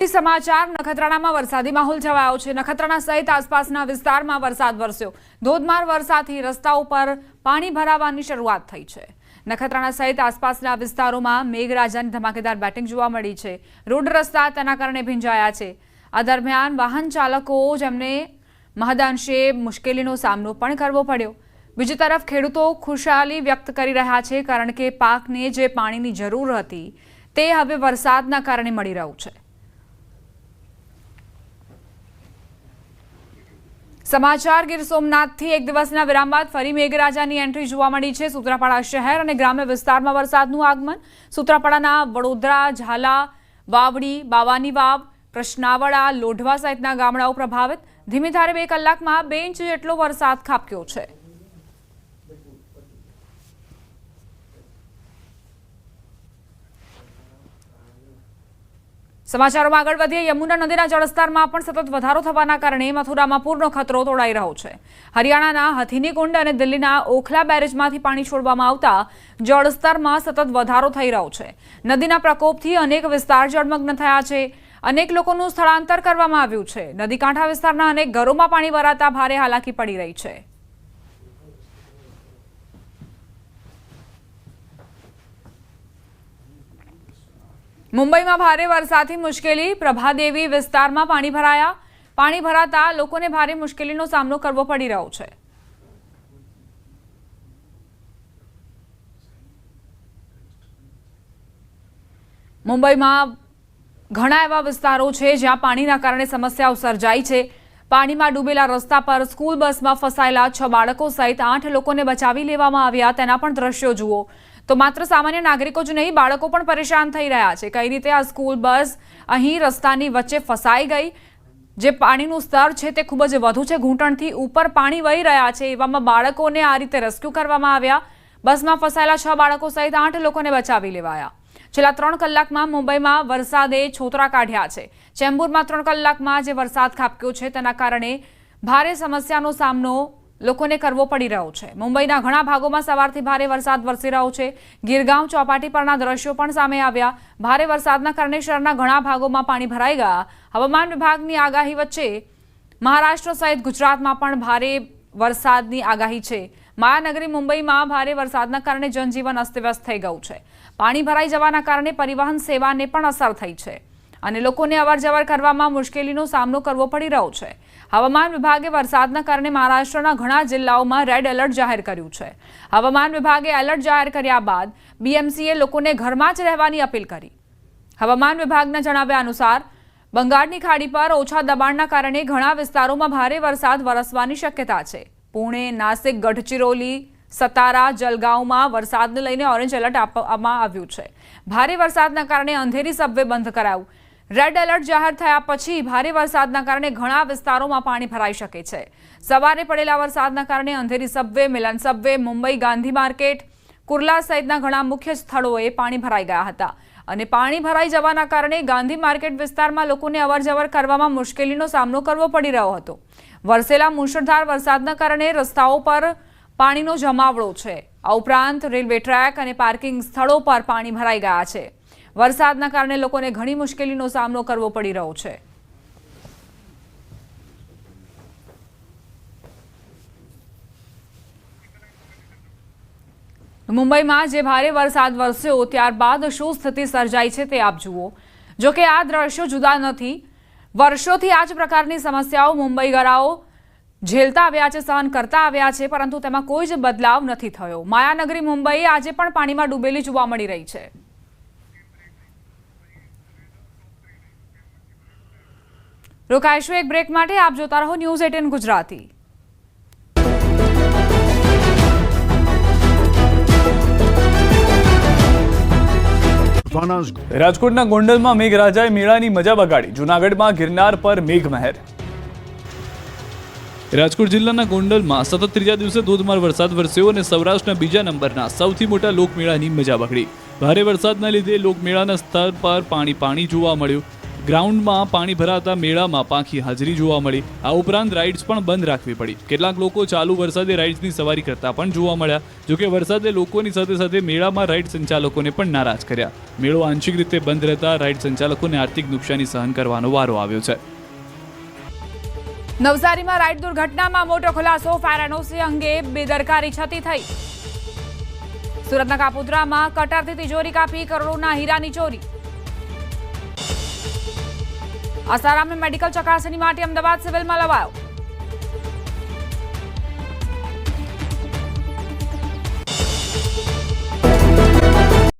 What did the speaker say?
સમાચાર નખત્રાણામાં વરસાદી માહોલ છવાયો છે। નખત્રાણા સહિત આસપાસના વિસ્તારમાં વરસાદ વરસ્યો। ધોધમાર વરસાદથી રસ્તાઓ પર પાણી ભરાવાની શરૂઆત થઈ છે। નખત્રાણા સહિત આસપાસના વિસ્તારોમાં મેઘરાજાની ધમાકેદાર બેટિંગ જોવા મળી છે। રોડ રસ્તા તેના કારણે ભીંજાયા છે। આ દરમિયાન વાહન ચાલકો જેમને મહદાંશે મુશ્કેલીનો સામનો પણ કરવો પડ્યો। બીજી તરફ ખેડૂતો ખુશાલી વ્યક્ત કરી રહ્યા છે, કારણ કે પાકને જે પાણીની જરૂર હતી તે હવે વરસાદના કારણે મળી રહ્યું છે। समाचार गिर सोमनाथથી એક દિવસના વિરામ બાદ ફરી મેઘરાજાની એન્ટ્રી જોવા મળી છે। સૂત્રાપાડા શહેર અને ગ્રામ્ય વિસ્તારમાં વરસાદનું આગમન। સૂત્રાપાડાના વડોદરા, ઝાલા, વાવડી, બાવાની વાવ, કૃષ્ણાવડા, લોઢવા સહિતના ગામડાઓ પ્રભાવિત। ધીમી ધારે 2 કલાકમાં 2 ઇંચ જેટલો વરસાદ ખાબક્યો છે। સમાચારોમાં આગળ વધીએ। યમુના નદીના જળસ્તરમાં પણ સતત વધારો થવાના કારણે મથુરામાં પૂરનો ખતરો તોડાઈ રહ્યો છે। હરિયાણાના હથિનીકુંડ અને દિલ્હીના ઓખલા બેરેજમાંથી પાણી છોડવામાં આવતા જળસ્તરમાં સતત વધારો થઈ રહ્યો છે। નદીના પ્રકોપથી અનેક વિસ્તાર જળમગ્ન થયા છે। અનેક લોકોનું સ્થળાંતર કરવામાં આવ્યું છે। નદી કાંઠા વિસ્તારના અનેક ઘરોમાં પાણી ભરાતા ભારે હાલાકી પડી રહી છે। મુંબઈમાં ભારે વરસાદથી મુશ્કેલી। પ્રભાદેવી વિસ્તારમાં પાણી ભરાયા। પાણી ભરાતા લોકોને ભારે મુશ્કેલીનો સામનો કરવો પડી રહ્યો છે। મુંબઈમાં ઘણા એવા વિસ્તારો છે જ્યાં પાણીના કારણે સમસ્યાઓ સર્જાઈ છે। પાણીમાં ડૂબેલા રસ્તા પર સ્કૂલ બસમાં ફસાયેલા 6 બાળકો સહિત 8 લોકોને બચાવી લેવામાં આવ્યા। તેના પણ દ્રશ્યો જુઓ તો માત્ર સામાન્ય નાગરિકો જ નહીં, બાળકો પણ પરેશાન થઈ રહ્યા છે। કઈ રીતે આ સ્કૂલ બસ અહીં રસ્તાની વચ્ચે ફસાઈ ગઈ। જે પાણીનું સ્તર છે તે ખૂબ જ વધુ છે। ઘૂંટણથી ઉપર પાણી વહી રહ્યા છે। એવામાં બાળકોને આ રીતે રેસ્ક્યુ કરવામાં આવ્યા। બસમાં ફસાયેલા 6 બાળકો સહિત 8 લોકોને બચાવી લેવાયા। છેલ્લા 3 કલાકમાં મુંબઈમાં વરસાદે છોતરા કાઢ્યા છે। ચેમ્બુરમાં 3 કલાકમાં જે વરસાદ ખાબક્યો છે તેના કારણે ભારે સમસ્યાનો સામનો લોકોને કરવો પડી રહ્યો છે। મુંબઈના ઘણા ભાગોમાં સવારથી ભારે વરસાદ વરસી રહ્યો છે। ગીરગાંવ ચોપાટી પરના દ્રશ્યો પણ સામે આવ્યા। ભારે વરસાદના કારણે શહેરના ઘણા ભાગોમાં પાણી ભરાઈ ગયા। હવામાન વિભાગની આગાહી વચ્ચે મહારાષ્ટ્ર સહિત ગુજરાતમાં પણ ભારે વરસાદની આગાહી છે। માયાનગરી મુંબઈમાં ભારે વરસાદના કારણે જનજીવન અસ્તવ્યસ્ત થઈ ગયું છે। પાણી ભરાઈ જવાના કારણે પરિવહન સેવાને પણ અસર થઈ છે અને લોકોને અવરજવર કરવામાં મુશ્કેલીનો સામનો કરવો પડી રહ્યો છે। હવામાન વિભાગે વરસાદના કારણે મહારાષ્ટ્રના ઘણા જિલ્લાઓમાં રેડ એલર્ટ જાહેર કર્યું છે। હવામાન વિભાગે એલર્ટ જાહેર કર્યા બાદ બીએમસીએ લોકોને ઘરમાં જ રહેવાની અપીલ કરી। હવામાન વિભાગના જણાવ્યા અનુસાર બંગાળની ખાડી પર ઓછા દબાણના કારણે ઘણા વિસ્તારોમાં ભારે વરસાદ વરસવાની શક્યતા છે। પુણે, નાસિક, ગઢચિરોલી, સતારા, જલગાંવમાં વરસાદને લઈને ઓરેન્જ એલર્ટ આપવામાં આવ્યું છે। ભારે વરસાદના કારણે અંધેરી સબવે બંધ કરાયું। રેડ એલર્ટ જાહેર થયા પછી ભારે વરસાદના કારણે ઘણા વિસ્તારોમાં પાણી ભરાઈ શકે છે। સવારે પડેલા વરસાદના કારણે અંધેરી સબવે, મિલન સબવે, મુંબઈ ગાંધી માર્કેટ, કુર્લા સહિતના ઘણા મુખ્ય સ્થળોએ પાણી ભરાઈ ગયા હતા અને પાણી ભરાઈ જવાના કારણે ગાંધી માર્કેટ વિસ્તારમાં લોકોને અવરજવર કરવામાં મુશ્કેલીનો સામનો કરવો પડી રહ્યો હતો। વરસેલા મુશળધાર વરસાદના કારણે રસ્તાઓ પર પાણીનો જમાવડો છે। આ ઉપરાંત રેલવે ટ્રેક અને પાર્કિંગ સ્થળો પર પાણી ભરાઈ ગયા છે। વરસાદના કારણે લોકોને ઘણી મુશ્કેલીનો સામનો કરવો પડી રહ્યો છે। મુંબઈમાં જે ભારે વરસાદ વરસ્યો ત્યારબાદ શું સ્થિતિ સર્જાઈ છે તે આપ જુઓ। જોકે આ દ્રશ્યો જુદા નથી। વર્ષોથી આ જ પ્રકારની સમસ્યાઓ મુંબઈગરાઓ ઝેલતા આવ્યા છે, સહન કરતા આવ્યા છે, પરંતુ તેમાં કોઈ જ બદલાવ નથી થયો। માયાનગરી મુંબઈ આજે પણ પાણીમાં ડૂબેલી જોવા મળી રહી છે। રોકાઈશું એક બ્રેક માટે। આપ જોતા રહો ન્યૂઝ 18 ગુજરાતી। રાજકોટના ગોંડલમાં મેઘરાજાએ મેળાની મજા બગાડી। જૂનાગઢમાં ગિરનાર પર મેઘમહેર। રાજકોટ જિલ્લાના ગોંડલમાં સતત 3જા દિવસે ધોધમાર વરસાદ વરસ્યો અને સૌરાષ્ટ્રના 2જા નંબરના સૌથી મોટા લોકમેળાની મજા બગડી। ભારે વરસાદના લીધે લોકમેળાના સ્થળ પર પાણી જોવા મળ્યું। ગ્રાઉન્ડમાં પાણી ભરાતા મેળામાં પાંખી હાજરી જોવા મળી. આ ઉપરાંત રાઇડ્સ પણ બંધ રાખવી પડી. કેટલાક લોકો ચાલુ વરસાદે રાઇડ્સની સવારી કરતા પણ જોવા મળ્યા. જોકે વરસાદે લોકોની સાથે સાથે મેળામાં રાઇડ સંચાલકોને પણ નારાજ કર્યા. મેળો આંશિક રીતે બંધ રહેતા રાઇડ સંચાલકોને આર્થિક નુકસાની સહન કરવાનો વારો આવ્યો છે. નવસારીમાં રાઇડ દુર્ઘટનામાં મોટો ખુલાસો. ફાયર એનઓસી અંગે બેદરકારી છતી થઈ. સુરતના કાપોદ્રામાં કટરથી તિજોરી કાપી કરોડોના હીરાની ચોરી. આસારામને મેડિકલ ચકાસણી માટે અમદાવાદ સિવિલમાં લવાયો.